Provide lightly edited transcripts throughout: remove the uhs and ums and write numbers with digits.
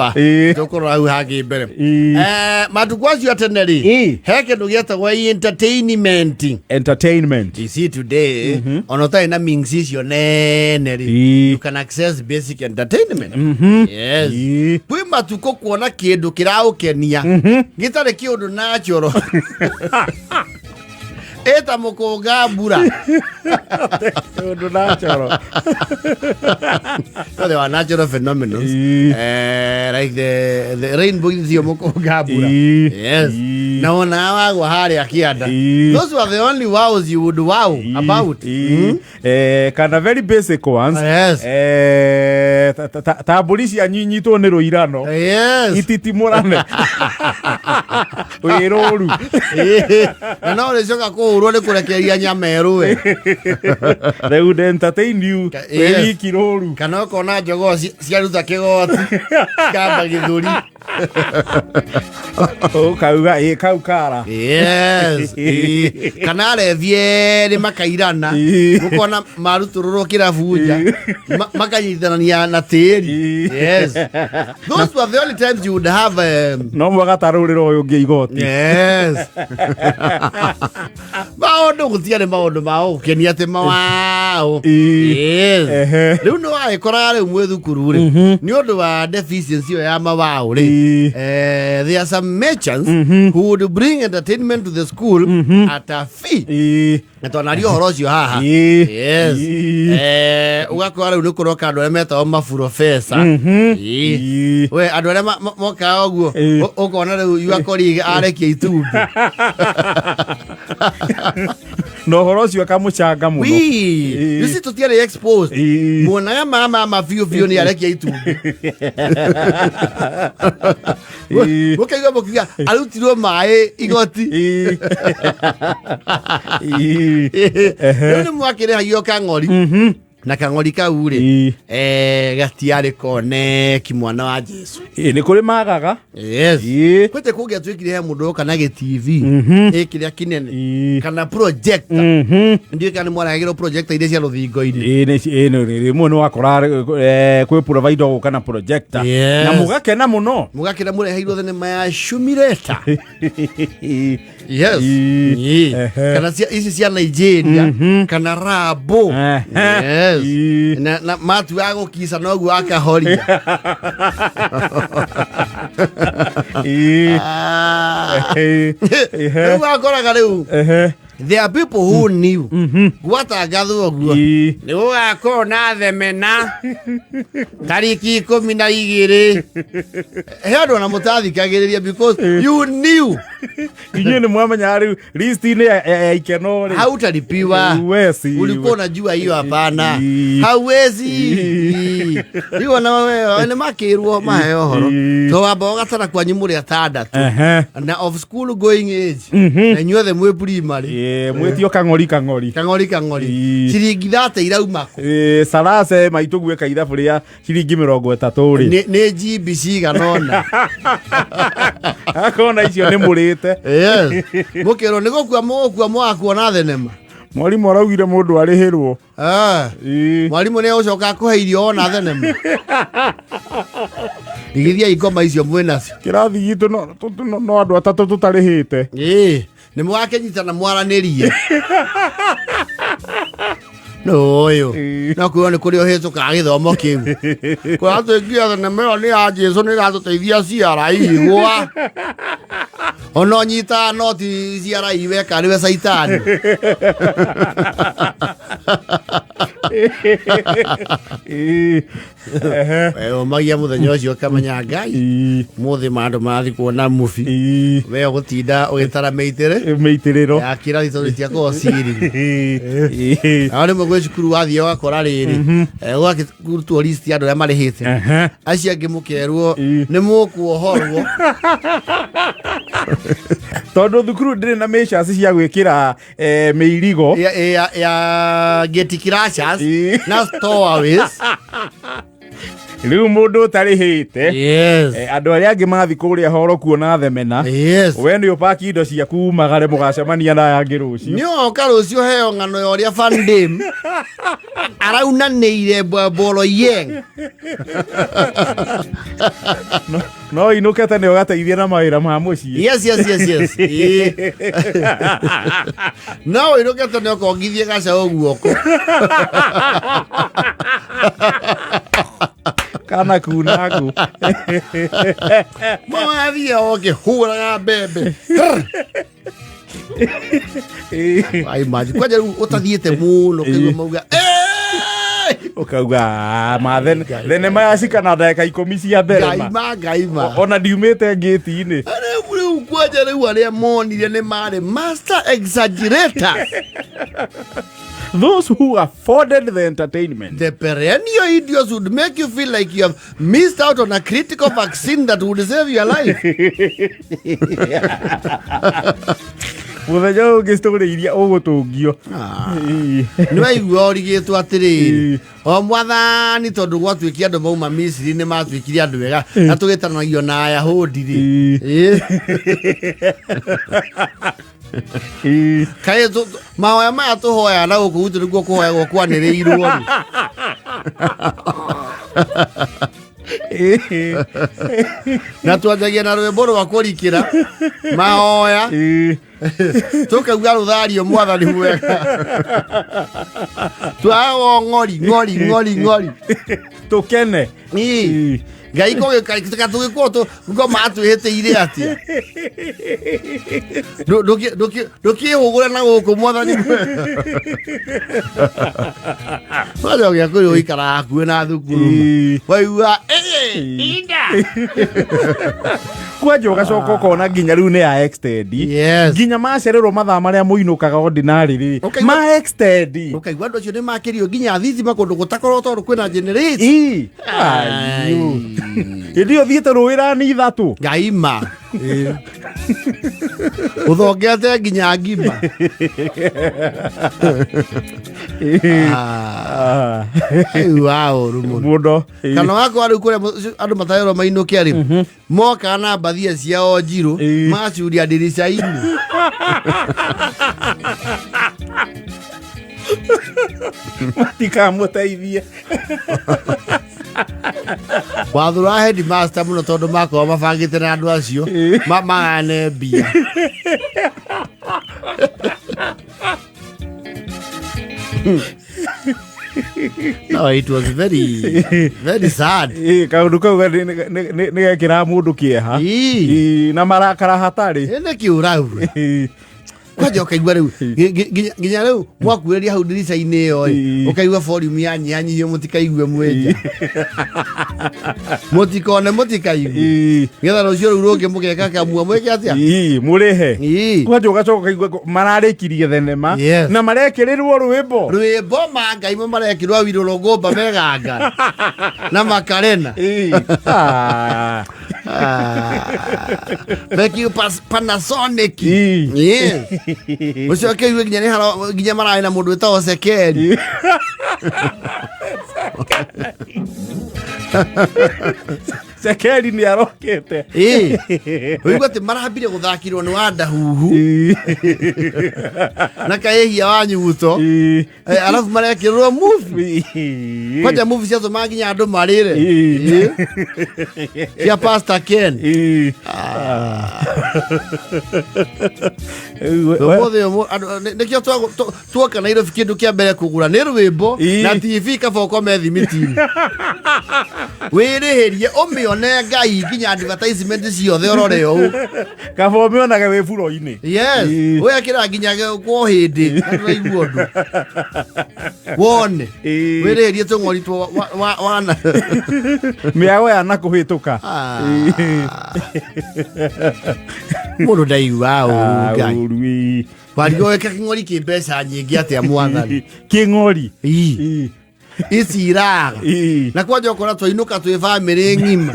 sawa tukoro au hagi mbere matukwacio ateneri heke ndugieta wa entertainment you see today onotai na mingsisio neneri you can access basic entertainment yes kwi matuko kuona kindu kiraukenia gitare kiundu natural eta mukonga mbura kiundu natural they are natural phenomena like the rainbow is your mukonga mbura yes na ona wagwa haria kianda those were the only wows you would wow about kind of very basic ones yes tabulisi anyinyitwo ni ruirano yes ititimurane wiroru na no le coka kuhurwo ni kurekeria nyameru we they would entertain you very kiroru kana kona jogo ciaruta kigoti kamba githuri kauga kaukara yes kana revie ni makairana mukona marutururo kirabuja makanyithanania na tiri yes those were the only times you would have no mwagataruriro uyu ngi igoti yes maundu gutiare maundu mao ukenia te mawao yes riu no aikora riu mwethukuru ri ni undu wa deficiency ya mawao ri there are some merchants who would bring entertainment to the school at a fee Natonari horocio haha yes ugakora riu nikuroka andu aria metao maprofesa we andu aria moka oguo ukona riu yuakori arekia itumbi no horocio akamuchanga muno you see tutiare exposed muonaga mama fiu ni arekia itumbi ukaiga mukiga arutirwo mai igoti ni mwakire hagio kang'ori na kang'ori kau ri gatiare kone kimwana wa Jesu ni kuri magaga yes kwete kugia twikire he mundu kana ge TV ikiria kinene kana projector ndio kana mwana agiro projector ide cia ruthingo ide ni muno wakora kwi provider kana projector na mugakena muno mugakira mureheirwo thenema ya Shumireta yes kana isi cia Nigeria kana Rabo yes na matu yago kisa nogu akahoria wakoraga riu there are people who knew gwatangathwo oguo ni ugakorwo na themena tariki 12 he andu na mutathikagiriria because you knew inye ni mwamenya riu list ni ya ikeno ri hautalipiwa ulikuwa unajua hiyo hapana hawezi hiyo na wewe ni makirwo maheo horo to wamba ugatara kwa nyimuri atandatu na of school going age na nyuothe mwe primary mwetio kang'ori ciringi 30 irauma ko sarase maitugwe kaitha buria ciringi 30 ri ni GB ciganona akona icio ni murite yes mukero ni gukua mwakuona thenema mwalimu araugire mundu arihirwo mwalimu ne ucoka kuheirio ona thenema igithia ikoma icio mwinacio kirathi gitu no andu atatu tutarihite ni mwakenyitana mwaranirie no yo na kuone kuri ohezo ka githomo kiu kwa tuingia thenema ni ya Jesu ni gatuteithia ciara igwa ono nyita noti ciara iwe kariwe saitani wewe magia muthenya ucio kamenya Ngai muthi mandu mathi kuona mufi wewe gutinda ugitara meitiriro ya kirathi tori cia kosiri ari mugwe cukuru wathie wakora riri ugakirutwo list ya andu aria marihite acio angi mukerwo ni mukuohorwo tondu thukuru ndiri na measures cia gwikira meirigo ya geti crashers na stowaways riu mundu tarihite andu aria angi mathi kuria horo kuona thenema we ni upaki indo ciaku magare mugacemania na yangi rucio ni oka rucio heo ngano ya uria fandim araunanĩire bolo yeng no inuke tene ugateithia na mawira ma mucii yes no inuke tene ukongithie gacaũ guoko kana kunaku mawathia okĩhũraga mbembe ai maji kwaja utathiĩte mũno kĩgua mauga ukauga mathen thenema yacikana ndagĩka 10 cia mbere ngaima ona ndiumĩte ngĩti-inĩ rĩu kwaja rĩu arĩa monire nĩ marĩ master exaggerator. Those who afforded the entertainment. The perennial idiots would make you feel like you have missed out on a critical vaccine that would save your life. Muthenya ũngĩ story iria ũgũtũngio nĩ waigua ũrigĩtwo atĩrĩrĩ o mwathani tondũ gwatuĩkia andũ mauma Misiri nĩ matuĩkire andũ wega na tũgĩtanagio na Ayahudi rĩ kaĩ mahoya maya tũhoya na gũkũ gwitũ nĩguo kũhoyagwo kwanĩrĩirwo na twanjagia na rwĩmbo rwa kũrikĩra mahoya tukauga rũthario mwathani mwega twago ng'ori tukene ngai kũgĩka tũgĩkorwo ngoma atwĩhĩtĩire atĩa ndũkĩhũgũre na gũkũ mwathani mwega gĩa kũrĩ ũikara hakuhĩ na thukuru waigua inda kwanja ũgacoka ũkona nginya rĩu nĩ ya extend nginya macererwo mathaa marĩa mũinũkaga ordinary rĩ ma extend ũkaigua andũ acio nĩ makĩrio nginya thitima kũndũ gũtakorwo tondũ kwĩna generator hĩndĩ ĩyo thiĩte rũĩ rani ithatũ ngaima ũthongete nginya ngima ũũru mũno kana wakwa rĩu kũrĩa andũ matarerwo mainũke rĩ moka na mbathia ciao njirũ magacuria ndirica-inĩ matikamũteithie wathura headmaster mũno tondũ makorwo mabangĩte na andũ acio magane mbia no it was very sad kaũndũ kau nĩ gekĩra mũndũ kĩeha na marakara hatarĩ nĩ kĩũragu kwanja ũkaigua rĩu nginya rĩu mwakuĩrĩria hau ndirica-inĩ ĩyo ũkaigua volume yanyihanyihio mũtikaigue mwenja mũtikone mũtikaigue nĩgetha rũciũ rũu rũngĩ mũgeka kamua mwĩke atĩa mũrĩhe kwanja ũgacoka ũkaigua mararĩkirie thenema na marekĩrĩrwo rwĩmbo ma ngai marekĩrwo Awilo Longomba meganga na Makarena Becky Panasonic ucio akĩigua nginya mararĩ na mũndũ wĩtagwo Sekeri Sekeri nĩ arokete ũigua atĩ marambire gũthakirwo nĩ wa Ndahuhu na Kaĩhia wa Nyuguto arabu marekĩrwo movie kwanja movie ciatũma nginya andũ marĩre cia Pastor Ken nĩkĩo tuoka Nairobi kĩndũ kĩa mbere kũgũra nĩ rwĩmbo na TV kaba ũkome thimiti-inĩ wĩrĩhĩrie ũmĩone ngai nginya advertisement ciothe ũrore ũũ kaba ũmĩonage wĩ buro-inĩ wekĩra nginya kwa hĩndĩ natũraigua ũndũ wone wĩrĩhĩrie tũng'ori wana mĩago ya nakũhĩtũka mũndũ ndaigua ũru ngai warigwo weka kĩng'ori kĩ mbeca nyingĩ atĩa mwathani kĩng'ori ici iraga na kwanja ũkora twainũka twĩ bamĩrĩ ng'ima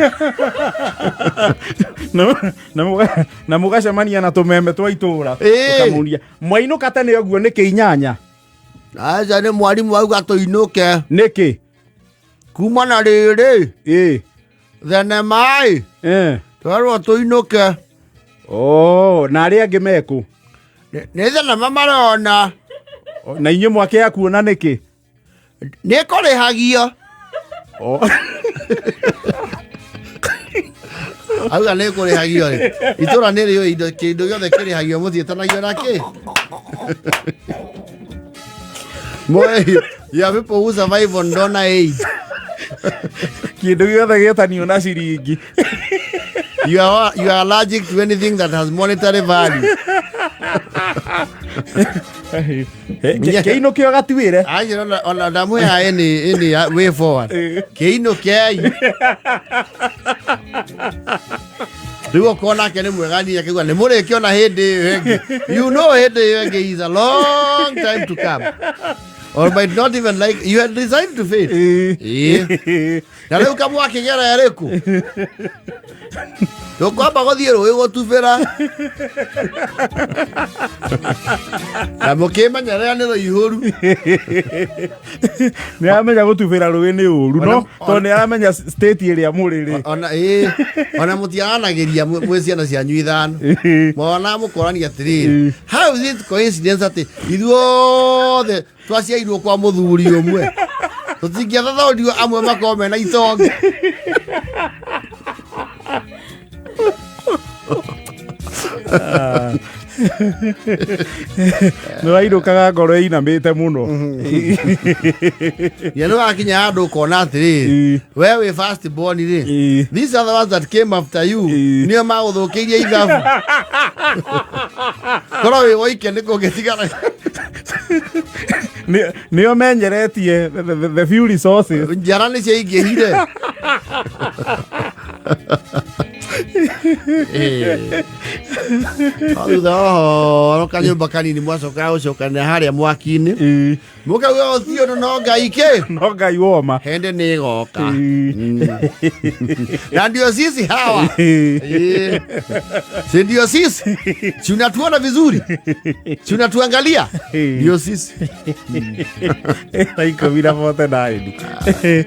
na mũgacemania na tũmeme twa itũũra tũkamũria mwainũka tene ũguo nĩkĩ inyanya aca nĩ mwarimũ auga tũinũke nĩkĩ kuma na rĩrĩ thenema-ĩ twerwo tũinũke. Na arĩa angĩ mekũ? Nĩ thenema marona. Na inyuĩ mwakĩya kuona nĩkĩ? Nĩ kũrĩhagio. Auga nĩ kũrĩhagio-rĩ, itũra nĩ rĩũĩ kĩndũ gĩothe kĩrĩhagio mũtiĩtanagio na kĩ? Ya people who survive on donor aid. Kĩndũ gĩothe gĩetanio na ciringi. You are allergic to anything that has monetary value. Kĩinũ kĩo gatuĩre. Ona ndamwĩra any way forward. Kĩinũ kĩai. Rĩu okorwo nake nĩ mwegani akĩuga nĩ mũrĩkĩona hĩndĩ ĩyo ĩngĩ. You know hĩndĩ ĩyo ĩngĩ is a long time to come. Or might not even like you had decided to fail. Na rĩu kamwa kĩgera ĩrĩkũ? Tũkwamba gũthiĩ rũĩ gũtubĩra. Na mũkĩmenyerera nĩ rũihũru. Nĩaramenya gũtubĩra rũĩ nĩ ũru no tondũ nĩaramenya state ĩrĩa mũrĩ. Ona mũtiaranagĩria mwĩ ciana cianyu ithano. Mwana mũkorania atĩrĩrĩ. How is it coincidence atĩ ithuothe twaciairwo kwa mũthuri ũmwe? Tũtingĩathathorio amwe makorwo mena itonga. Nĩwainũkaga ngoro ĩinamĩte mũno. Nĩ wakinya handũ ũkona atĩrĩrĩ, we wĩ first born rĩ, these are the ones that came after you nĩo magũthũkĩirie ithabu. Korwo wĩ woike nĩ kũngĩtigara. Nĩo menyeretie the few resources. Njara nĩ ciaingĩhire. Thutha kanyũmba kanini mwacoka gũcokanĩra harĩa mwaki-inĩ mũkauga ũthiũ no Ngai kĩ? No Ngai woma. Hende nĩ ĩgoka. Na ndio sisi hawa. Si ndio sisi? Si unatuona vizuri? Si unatuangalia? Ndio sisi. Like 9.